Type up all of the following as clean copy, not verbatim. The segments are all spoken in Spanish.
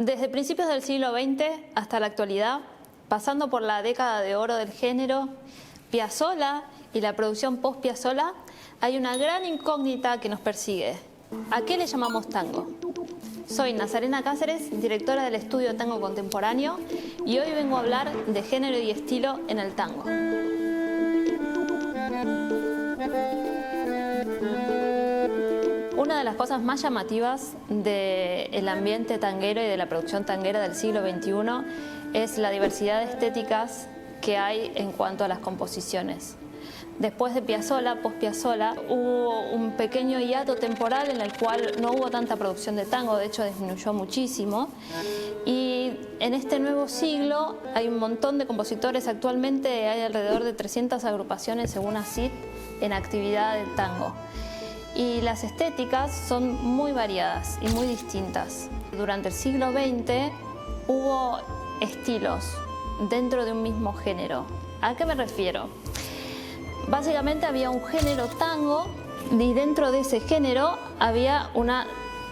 Desde principios del siglo XX hasta la actualidad, pasando por la década de oro del género, Piazzolla y la producción post-Piazzolla, hay una gran incógnita que nos persigue. ¿A qué le llamamos tango? Soy Nazarena Cáceres, directora del estudio Tango Contemporáneo, y hoy vengo a hablar de género y estilo en el tango. Una de las cosas más llamativas del ambiente tanguero y de la producción tanguera del siglo XXI es la diversidad de estéticas que hay en cuanto a las composiciones. Después de Piazzolla, post-Piazzolla, hubo un pequeño hiato temporal en el cual no hubo tanta producción de tango, de hecho disminuyó muchísimo. Y en este nuevo siglo hay un montón de compositores, actualmente hay alrededor de 300 agrupaciones según ACID en actividad del tango. Y las estéticas son muy variadas y muy distintas. Durante el siglo XX hubo estilos dentro de un mismo género. ¿A qué me refiero? Básicamente había un género tango y dentro de ese género había una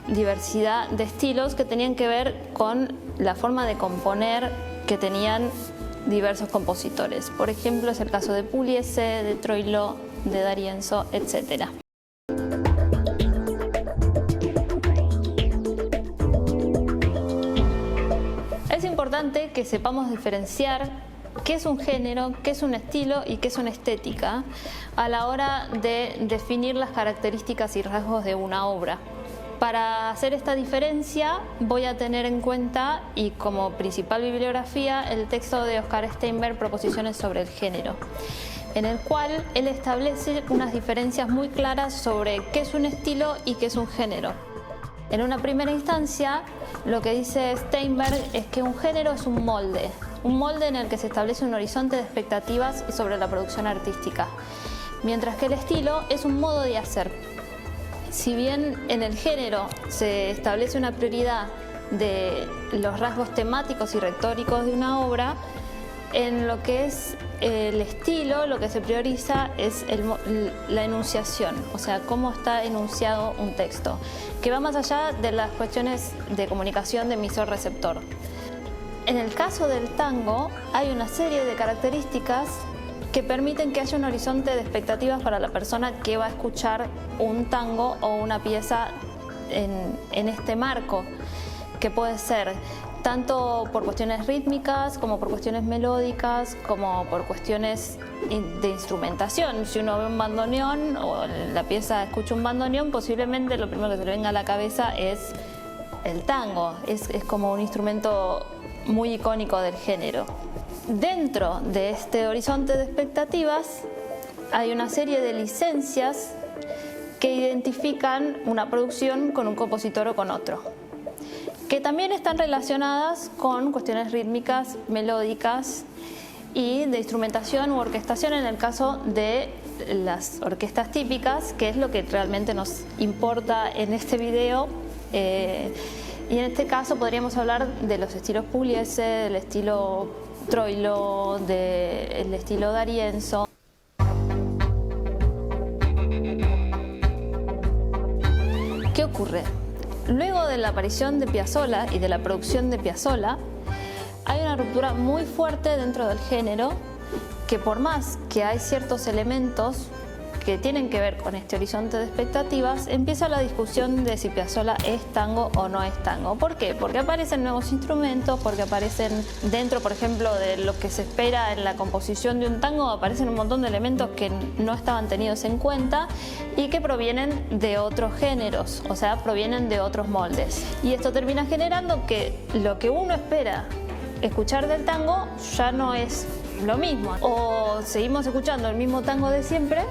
diversidad de estilos que tenían que ver con la forma de componer que tenían diversos compositores. Por ejemplo, es el caso de Pugliese, de Troilo, de D'Arienzo, etc. Es importante que sepamos diferenciar qué es un género, qué es un estilo y qué es una estética a la hora de definir las características y rasgos de una obra. Para hacer esta diferencia voy a tener en cuenta y como principal bibliografía el texto de Oscar Steinberg, Proposiciones sobre el género, en el cual él establece unas diferencias muy claras sobre qué es un estilo y qué es un género. En una primera instancia, lo que dice Steinberg es que un género es un molde en el que se establece un horizonte de expectativas sobre la producción artística, mientras que el estilo es un modo de hacer. Si bien en el género se establece una prioridad de los rasgos temáticos y retóricos de una obra, en lo que es el estilo, lo que se prioriza es la enunciación, o sea, cómo está enunciado un texto, que va más allá de las cuestiones de comunicación de emisor-receptor. En el caso del tango hay una serie de características que permiten que haya un horizonte de expectativas para la persona que va a escuchar un tango o una pieza en este marco, que puede ser tanto por cuestiones rítmicas, como por cuestiones melódicas, como por cuestiones de instrumentación. Si uno ve un bandoneón o la pieza escucha un bandoneón, posiblemente lo primero que se le venga a la cabeza es el tango. Es como un instrumento muy icónico del género. Dentro de este horizonte de expectativas hay una serie de licencias que identifican una producción con un compositor o con otro, que también están relacionadas con cuestiones rítmicas, melódicas y de instrumentación u orquestación en el caso de las orquestas típicas, que es lo que realmente nos importa en este video. Y en este caso podríamos hablar de los estilos Pugliese, del estilo Troilo, del estilo D'Arienzo. ¿Qué ocurre? Luego de la aparición de Piazzolla y de la producción de Piazzolla, hay una ruptura muy fuerte dentro del género, que por más que hay ciertos elementos que tienen que ver con este horizonte de expectativas, empieza la discusión de si Piazzolla es tango o no es tango. ¿Por qué? Porque aparecen nuevos instrumentos, porque aparecen dentro, por ejemplo, de lo que se espera en la composición de un tango, aparecen un montón de elementos que no estaban tenidos en cuenta y que provienen de otros géneros, o sea, provienen de otros moldes. Y esto termina generando que lo que uno espera escuchar del tango ya no es lo mismo. O seguimos escuchando el mismo tango de siempre,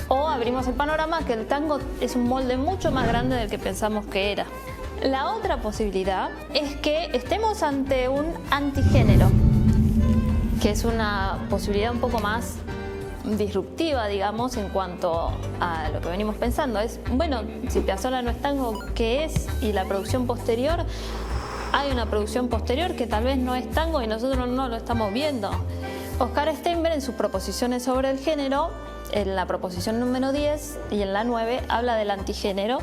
o abrimos el panorama que el tango es un molde mucho más grande del que pensamos que era. La otra posibilidad es que estemos ante un antigénero, que es una posibilidad un poco más disruptiva, digamos, en cuanto a lo que venimos pensando. Es, bueno, si Piazzolla no es tango, ¿qué es? Y la producción posterior, hay una producción posterior que tal vez no es tango y nosotros no lo estamos viendo. Oscar Steinberg, en sus proposiciones sobre el género, en la proposición número 10 y en la 9 habla del antigénero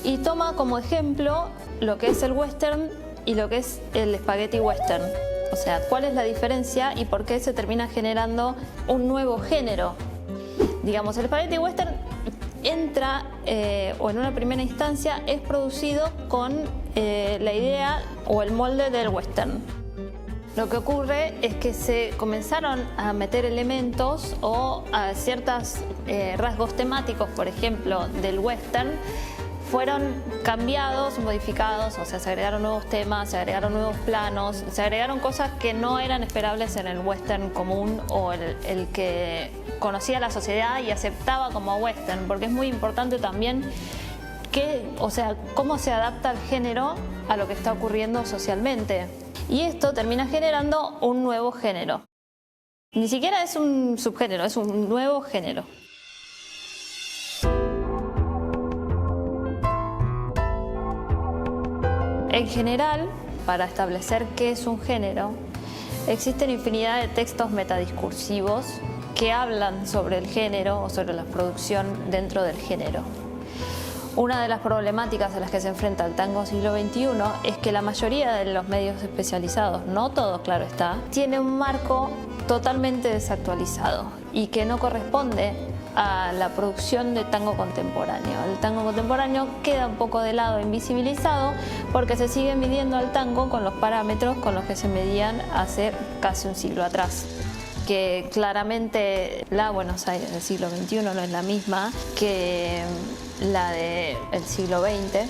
y toma como ejemplo lo que es el western y lo que es el spaghetti western. O sea, cuál es la diferencia y por qué se termina generando un nuevo género. Digamos, el spaghetti western entra, o en una primera instancia, es producido con la idea o el molde del western. Lo que ocurre es que se comenzaron a meter elementos o a ciertos rasgos temáticos, por ejemplo, del western, fueron cambiados, modificados, o sea, se agregaron nuevos temas, se agregaron nuevos planos, se agregaron cosas que no eran esperables en el western común o el que conocía la sociedad y aceptaba como western, porque es muy importante también cómo se adapta el género a lo que está ocurriendo socialmente. Y esto termina generando un nuevo género. Ni siquiera es un subgénero, es un nuevo género. En general, para establecer qué es un género, existen infinidad de textos metadiscursivos que hablan sobre el género o sobre la producción dentro del género. Una de las problemáticas a las que se enfrenta el tango siglo XXI es que la mayoría de los medios especializados, no todos, claro está, tiene un marco totalmente desactualizado y que no corresponde a la producción de tango contemporáneo. El tango contemporáneo queda un poco de lado, invisibilizado, porque se sigue midiendo al tango con los parámetros con los que se medían hace casi un siglo atrás. Que claramente la Buenos Aires del siglo XXI no es la misma que la del siglo XX.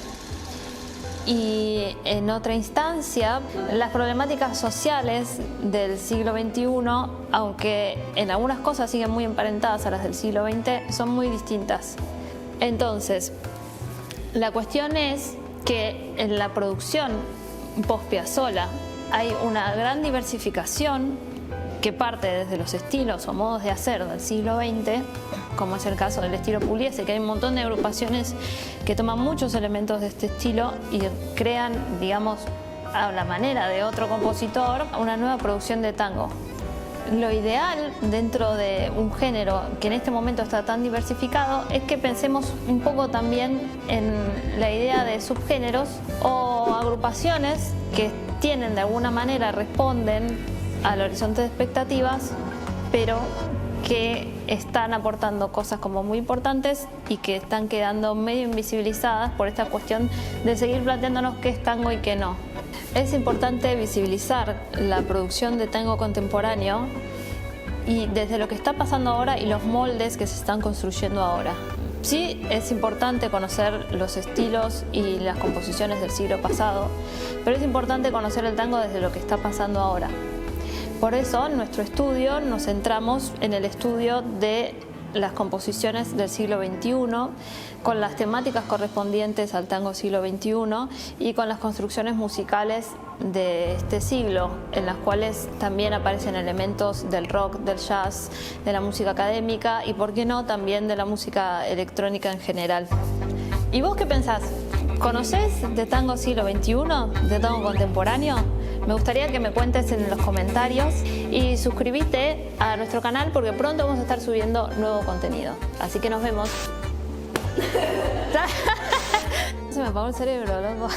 Y en otra instancia, las problemáticas sociales del siglo XXI, aunque en algunas cosas siguen muy emparentadas a las del siglo XX, son muy distintas. Entonces, la cuestión es que en la producción post-Piazzolla hay una gran diversificación que parte desde los estilos o modos de hacer del siglo XX, como es el caso del estilo Pugliese, que hay un montón de agrupaciones que toman muchos elementos de este estilo y crean, digamos, a la manera de otro compositor, una nueva producción de tango. Lo ideal dentro de un género que en este momento está tan diversificado es que pensemos un poco también en la idea de subgéneros o agrupaciones que tienen de alguna manera, responden al horizonte de expectativas, pero que están aportando cosas como muy importantes y que están quedando medio invisibilizadas por esta cuestión de seguir planteándonos qué es tango y qué no. Es importante visibilizar la producción de tango contemporáneo y desde lo que está pasando ahora y los moldes que se están construyendo ahora. Sí, es importante conocer los estilos y las composiciones del siglo pasado, pero es importante conocer el tango desde lo que está pasando ahora. Por eso, en nuestro estudio nos centramos en el estudio de las composiciones del siglo XXI, con las temáticas correspondientes al tango siglo XXI y con las construcciones musicales de este siglo, en las cuales también aparecen elementos del rock, del jazz, de la música académica y, por qué no, también de la música electrónica en general. ¿Y vos qué pensás? ¿Conocés de tango siglo XXI? ¿De tango contemporáneo? Me gustaría que me cuentes en los comentarios y suscríbete a nuestro canal porque pronto vamos a estar subiendo nuevo contenido. Así que nos vemos. Se me apagó el cerebro, loco.